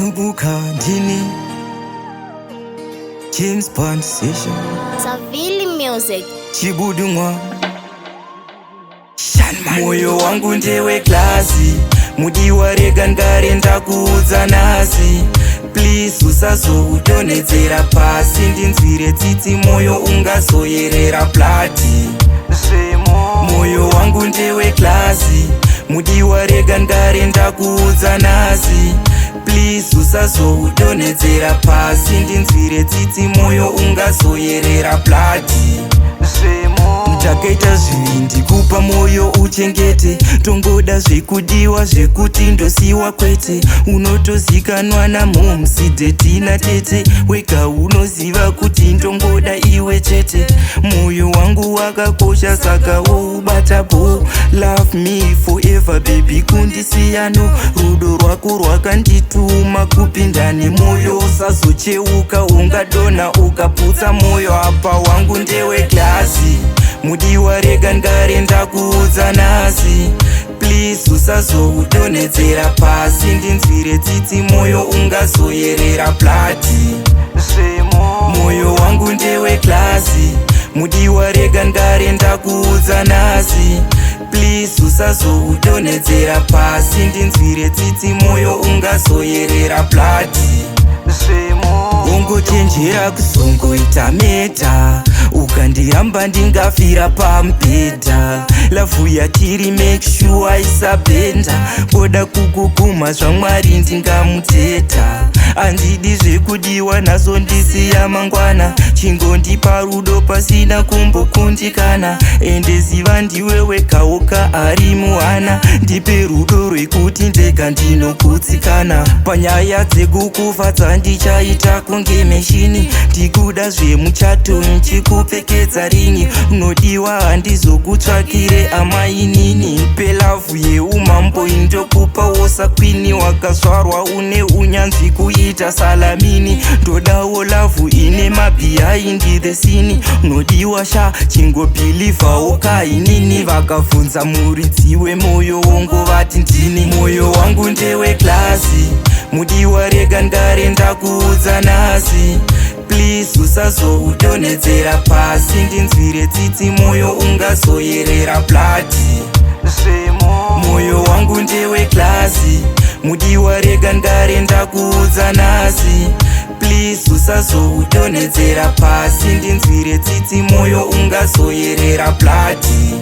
Nubukandini James Bond Session Savili Music Chibudungwa Moyo wangu ndewe klasi Mudiwa rega ngare ndakuudza nasi Please usazodonhedzera pasi ndinzwire tsitsi moyo ungazoyerera plati Moyo wangu ndewe klasi Mudiwa rega ngare ndakuudza nasi Please usazodonhedzera pasi ndinzwire tsitsi moyo ungazoyerera plati Ndakaita zviri ndikupa moyo uchengete Tongoda zvekudiwa zvekuti ndosiwa kwete Unotozikanwa namomsidhetina tete Wega unoziva kuti ndongoda iwe chete Moyo wangu wakakosha saka woubatapo Love me forever baby kundisiyano Rudo rwako rwakandituma kupinda nemoyo Usazocheuka ungadonha ukaputsa moyo Apa wangu ndewe klasi Mudiwa rega ngare ndakuudza nasi Please usazodonhedzera pasi ndinzwire tsitsi moyo ungazoyerera plati Moyo wangu ndewe klasi Mudiwa rega ngare ndakuudza nasi Please usazodonhedzera pasi ndinzwire tsitsi moyo ungazoyerera plati Ungochenjera kuzongoita meta Ukandihamba ndingafira pamubhedha Lavhu yatiri make sure isabenda Boda kukuguma zvamwari ndingamuteta Handidi zvekudiwa nazo ndisiya mangwana Chingondipa rudo pasina kumbokundikana Ende ziva ndiwe wega woga ari muhana Ndipe rudo rwekuti ndega ndinokutsikana Panyaya dzekukufadza ndichaita kunge meshini Ndikuda zvemuchato nchikupfekedza ringi Unodiwa handizokutsvakire amainini Pelavhu yeumambo indokupa wosakwini Wakazvarwa une unyanzvi kuita salamini Ndodawo lavhu ine mabihaindi the scene Unodiwa sha chingobhilivhawo kainini Vakabvunza muridzi wemoyo wongovati ndini Moyo wangu ndewe klasi Mudiwa rega ngare ndakuudza nasi Please usazodonhedzera pasi ndinzwire tsitsi moyo ungazoyerera plati Moyo wangu ndewe klasi Mudiwa rega ngare ndakuudza nasi Please usazodonhedzera pasi ndinzwire tsitsi moyo ungazoyerera plati